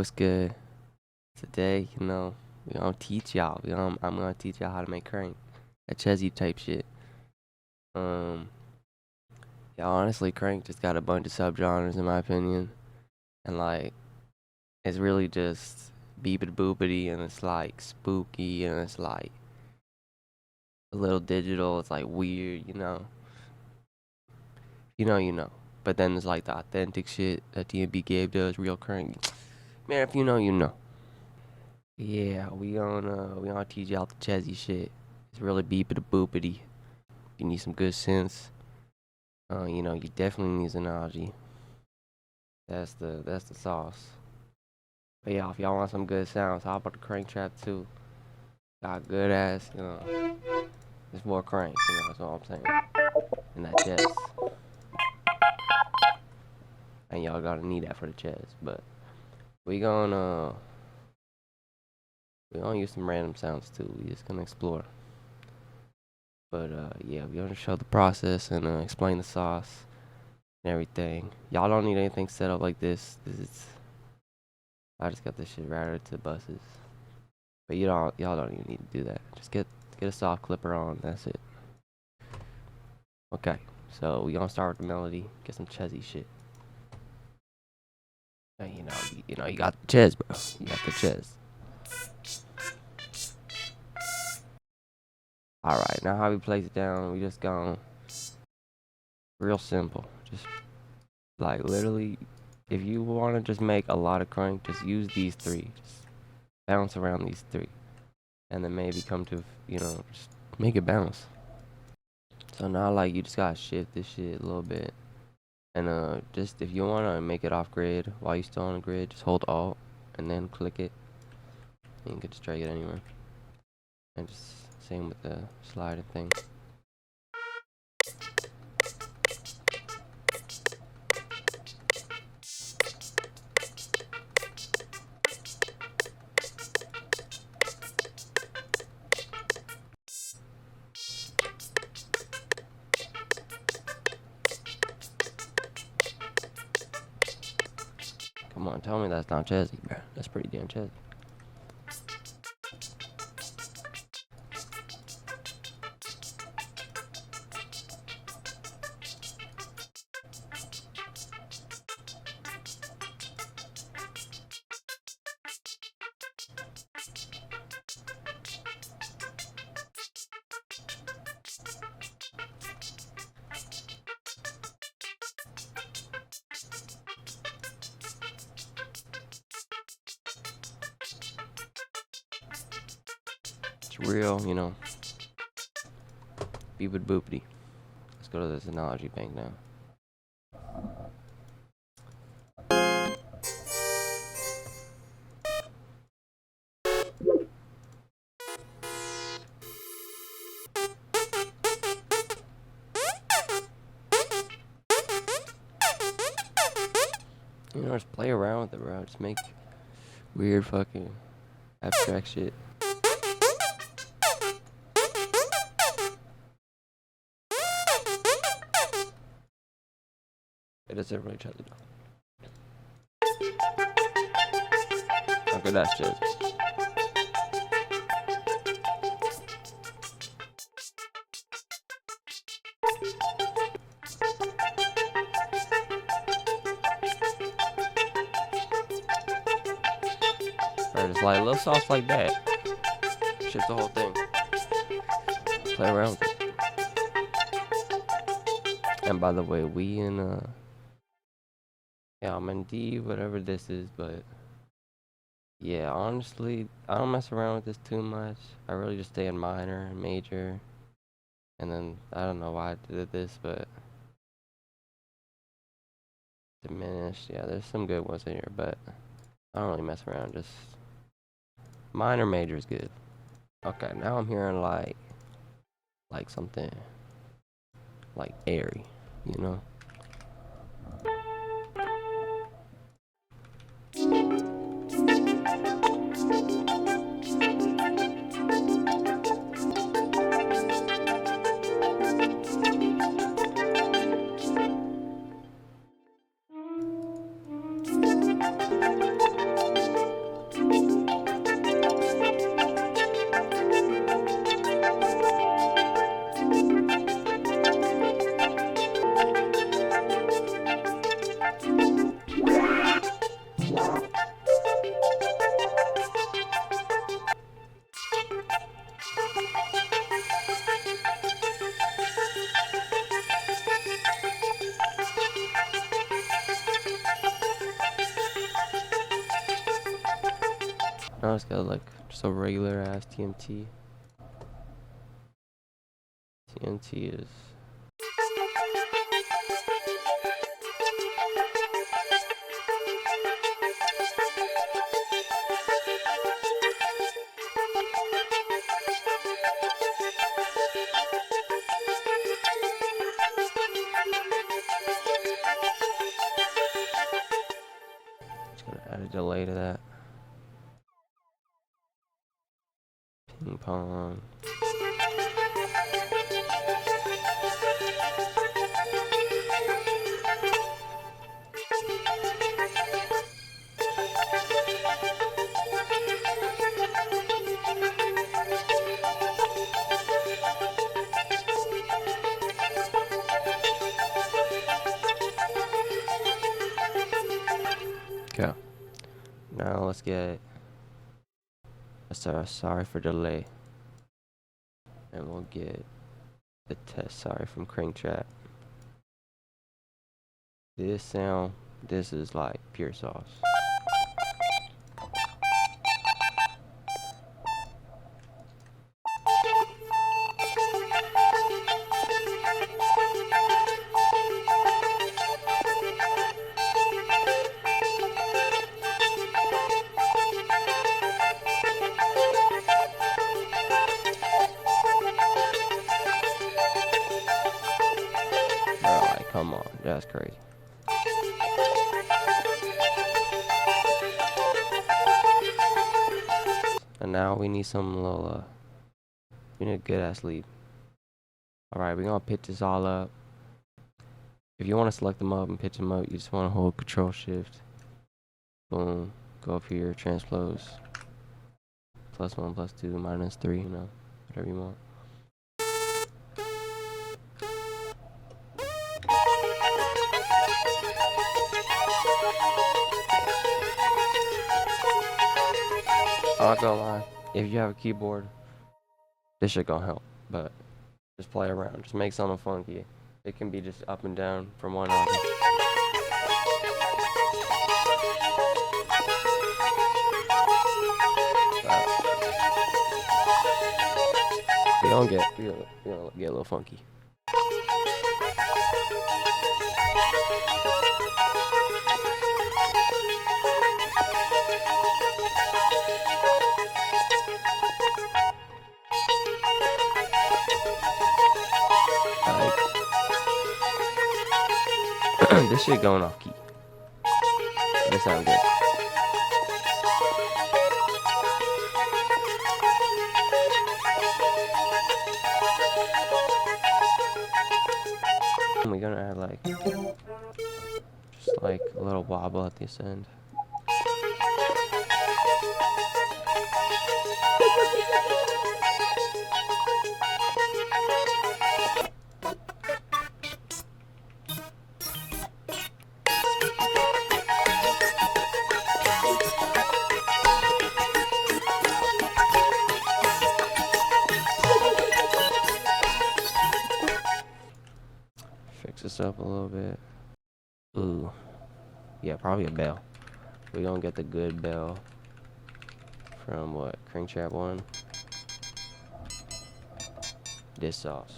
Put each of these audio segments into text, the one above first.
what's good? Today, we gonna teach y'all. I'm gonna teach y'all how to make crank. That CHEZ type shit. Um, yeah, honestly, crank just got a bunch of subgenres in my opinion, and like, it's really just beepity boopity, and it's like spooky, and it's like a little digital. It's like weird, you know. But then there's like the authentic shit that DMB Gabe does, real crank. Man, if you know, you know. Yeah, we gonna teach y'all the CHEZ shit. It's really beepity boopity. You need some good sense. You definitely need analogy. That's the sauce. But yeah, if y'all want some good sounds, how about the crankTrap too? Got good ass, it's more crank, that's all I'm saying. And that chest. And y'all gotta need that for the chest. But we gonna use some random sounds too. We just gonna explore. But yeah, we're gonna show the process and explain the sauce and everything. Y'all don't need anything set up like this. I just got this shit routed to buses. But y'all don't even need to do that. Just get a soft clipper on. That's it. Okay, so we gonna start with the melody. Get some CHEZ shit. And you got the CHEZ, bro. You got the CHEZ. All right, now how we place it down? We just gonna real simple. Just like literally, if you wanna just make a lot of crank, just use these three. Just bounce around these three, and then maybe come to just make it bounce. So now like you just gotta shift this shit a little bit, and just if you wanna make it off grid while you're still on the grid, just hold Alt and then click it. And you can just drag it anywhere, and just same with the slider thing. Come on, tell me that's not CHEZ, bro. That's pretty damn CHEZ. It's real, beepity boopity. Let's go to this analogy bank now. Just play around with it, bro. Just make weird fucking abstract shit. It doesn't really try to do. Okay, that's CHEZ. Alright, just like a little sauce like that. Shift the whole thing. Play around with it. And by the way, we in yeah, I'm in D, whatever this is, but yeah, honestly, I don't mess around with this too much. I really just stay in minor and major. And then I don't know why I did this, but diminished. Yeah, there's some good ones in here, but I don't really mess around. Just minor, major is good. Okay, now I'm hearing like something like airy, Now it's got like just a regular ass TNT. TNT is. Just gonna add a delay to that. Ping pong. Okay. Now let's get sorry for delay. And we'll get the test sorry from crankTrap. This sound, this is like pure sauce. Come on, that's crazy. And now we need some little, we need a good ass lead. Alright, we're gonna pitch this all up. If you want to select them up and pitch them up, you just want to hold Control Shift. Boom. Go up here, transpose. +1, +2, -3, you know, whatever you want. I'm not gonna lie, if you have a keyboard, this shit gonna help, but just play around, just make something funky. It can be just up and down from one octave. We're gonna get a little funky. This shit going off key. This sound good. And we're gonna add like just like a little wobble at this end. Fix this up a little bit. Ooh. Yeah, probably a bell. We don't get the good bell from what? crankTrap 1. This sauce.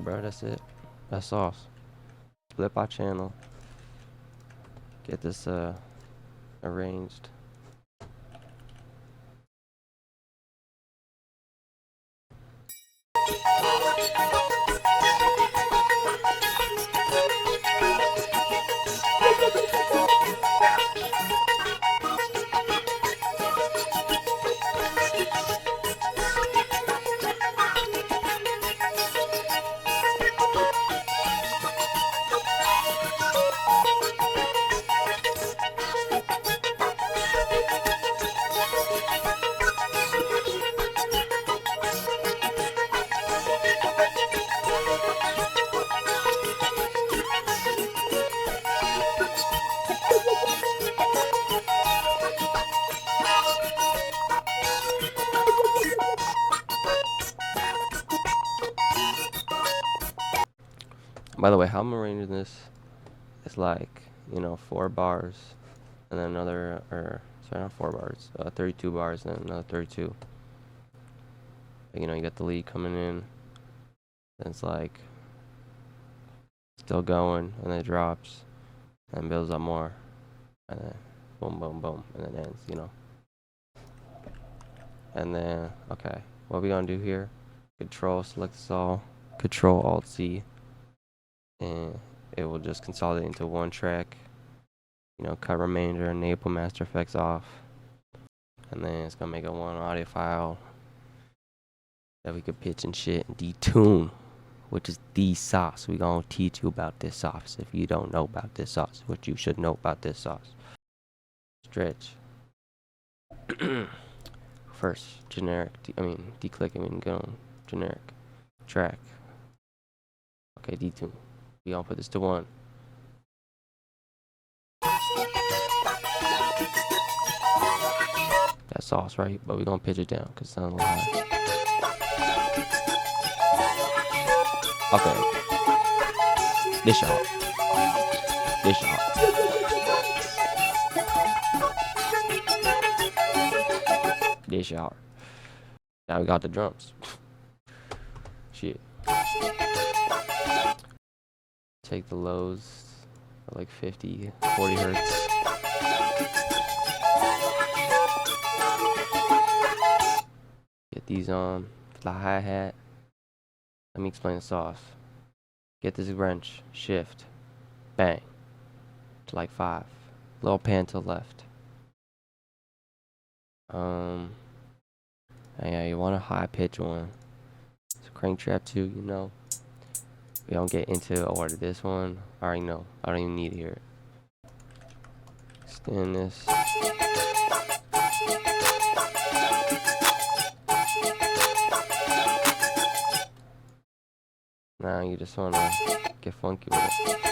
Bro, that's it. That's sauce. Split by channel. Get this arranged. By the way, how I'm arranging this is like, you know, 4 bars, and then another, or sorry, not 4 bars, 32 bars, and then another 32. You know, you got the lead coming in, and it's like still going, and then it drops, and builds up more, and then boom, boom, boom, and then ends, you know. And then, okay, what we gonna do here? Control, select this all, Control Alt C, and it will just consolidate into one track. You know, cut remainder, enable master effects off, and then it's gonna make a one audio file that we could pitch and shit and detune, which is the sauce. We gonna teach you about this sauce. If you don't know about this sauce, what you should know about this sauce. Stretch. First, generic. Declick. Go generic. Track. Okay, detune. We gonna put this to 1. That sauce, right? But we gonna pitch it down because it sounds a little high. Okay. This y'all. Now we got the drums. Shit. Take the lows at like 50, 40 hertz. Get these on. The hi-hat. Let me explain the sauce. Get this wrench, shift, bang, to like 5. Little pan to the left. Yeah, you want a high pitch one. So crankTrap 2, you know. We don't get into order. This one, I already know. I don't even need to hear it. Extend this. Now you just want to get funky with it.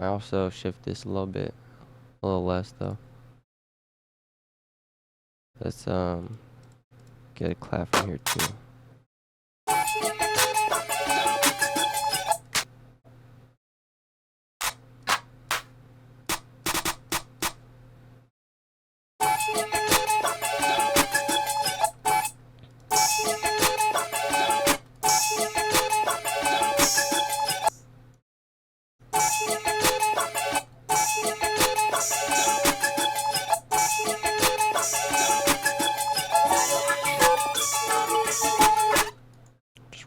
I also shift this a little bit, a little less though. Let's get a clap from here too.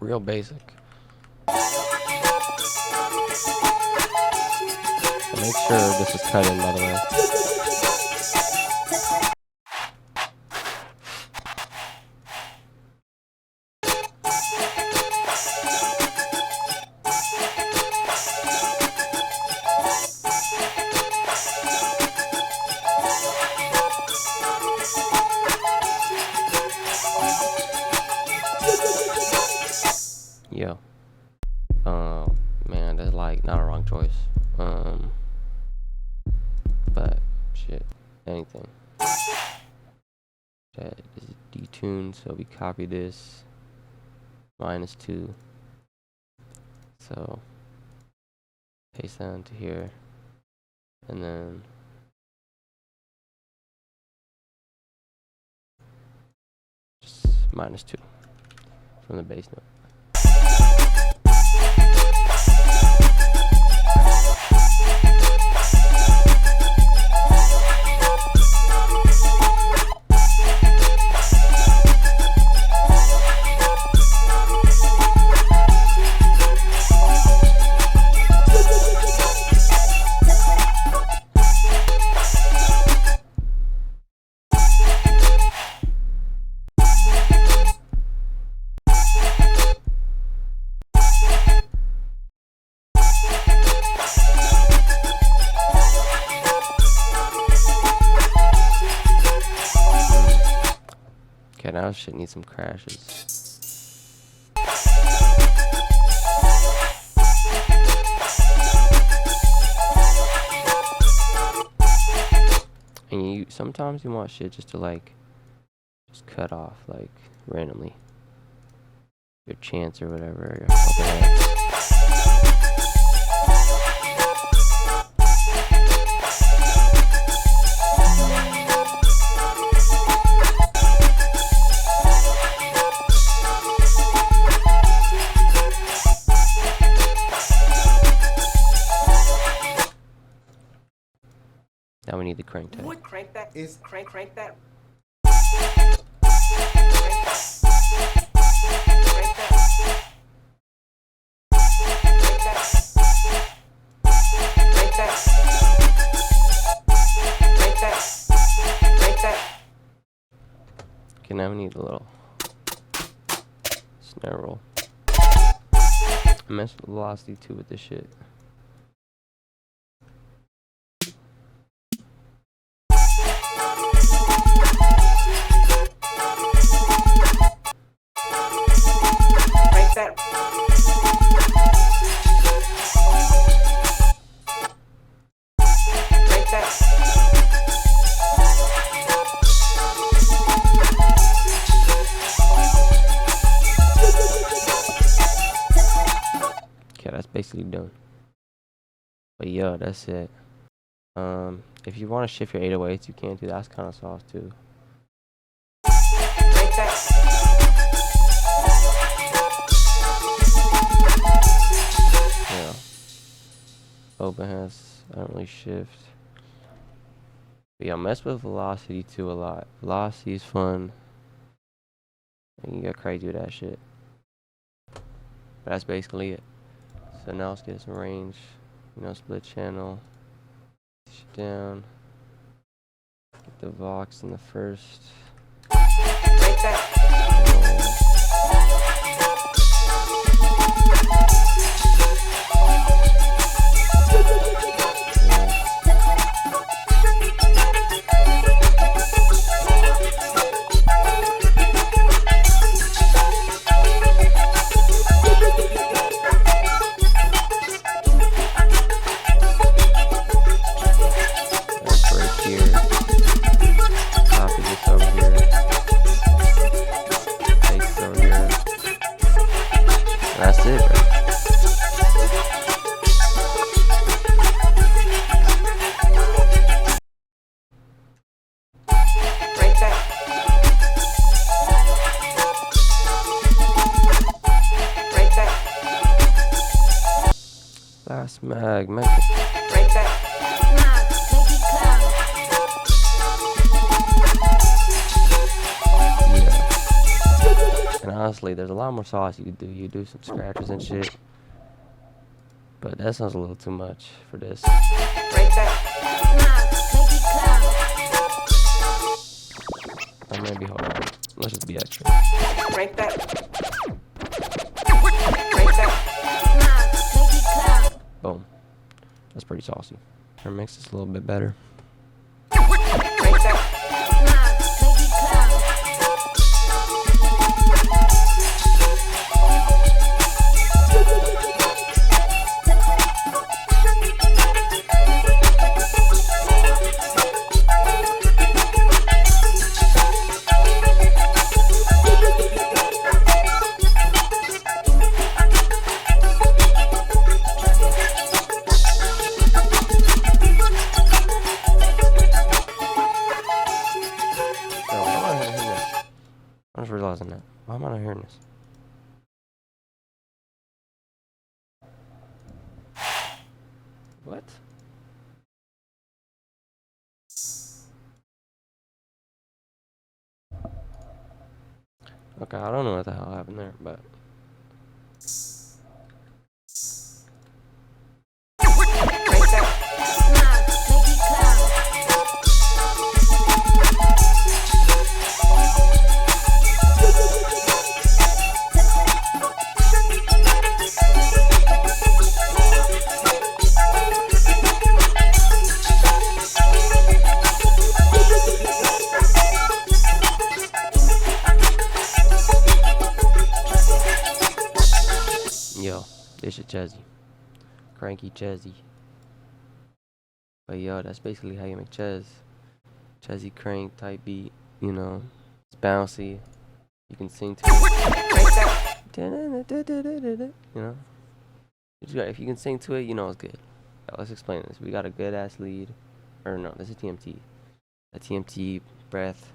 Real basic. So make sure this is cut in, by the way. Yo. Man, that's like not a wrong choice. But shit, anything. That is detuned, so we copy this. -2. So paste that into here. And then just -2 from the bass note. Okay, now this shit needs some crashes. sometimes you want shit just to like just cut off like randomly your chance or whatever. Your now we need the crank tap. What crank that is crank that. Okay, now we need a little snare roll. I messed with velocity too with this shit. Basically done. But yeah, that's it. If you want to shift your 808s, you can too. That's kind of soft too. Yeah. Open hands, I don't really shift. But yeah, mess with velocity too a lot. Velocity is fun. And you get crazy with that shit. But that's basically it. So now let's get some range, you know, split channel, down, get the Vox in the first. That's it, bro. Last mag, make it. And honestly, there's a lot more sauce you could do. You do some scratches and shit. But that sounds a little too much for this. Or maybe, hold on. Let's just be extra. Break that. Boom. That's pretty saucy. Our mix is a little bit better. I'm just realizing that. Why am I not hearing this? What? Okay, I don't know what the hell happened there, but... Yo, this is CHEZ. Cranky CHEZ. But yo, that's basically how you make CHEZ. CHEZ crank type beat, you know. It's bouncy. You can sing to Crank it. that. You know. If you can sing to it, you know it's good. Let's explain this. We got a good ass lead. Or no, this is TMT. A TMT breath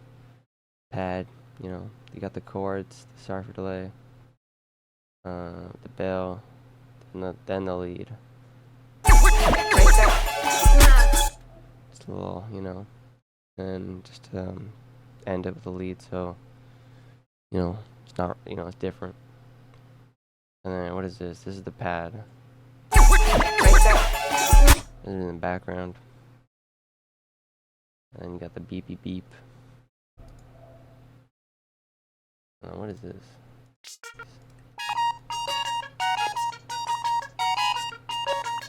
pad, you know. You got the chords, the sorry for delay, the bell, then the lead. Crank that. Just a little, you know, and just end it with the lead. So, you know, it's not, you know, it's different. And then what is this? This is the pad. Crank that. This is in the background. And then you got the beep beep beep. What is this?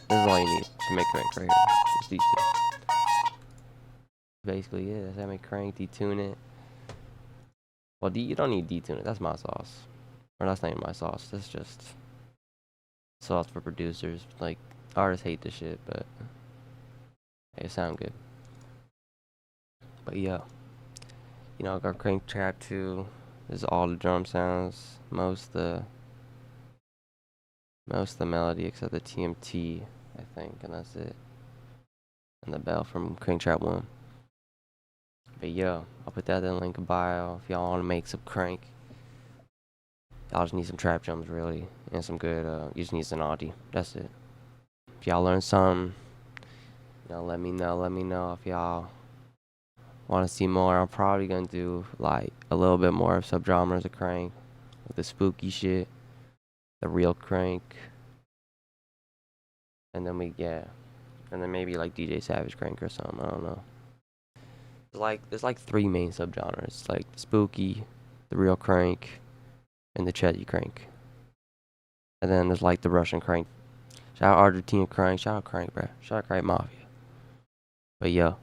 This is all you need to make crank right here. Just these two. Basically, yeah, that's how I make crank, detune it. Well, you don't need detune it. That's my sauce. Or that's not even my sauce. That's just sauce for producers. Like, artists hate this shit, but hey, it sound good. But yeah, you know, I got crankTrap too. This is all the drum sounds, most the melody except the TMT, I think, and that's it. And the bell from crankTrap 1. But yeah, I'll put that in the link in bio if y'all want to make some crank. Y'all just need some trap drums really, and some good. You just need some Audi. That's it. If y'all learn something, you know, let me know. Let me know if y'all want to see more. I'm probably gonna do like a little bit more of subgenres of crank, with the spooky shit, the real crank, and then and then maybe like DJ Savage crank or something. I don't know. There's like 3 main subgenres, like spooky, the real crank, and the CHEZ crank. And then there's like the Russian crank. Shout out Argentina crank. Shout out crank, bro. Shout out CRANKMAFIA. But yo.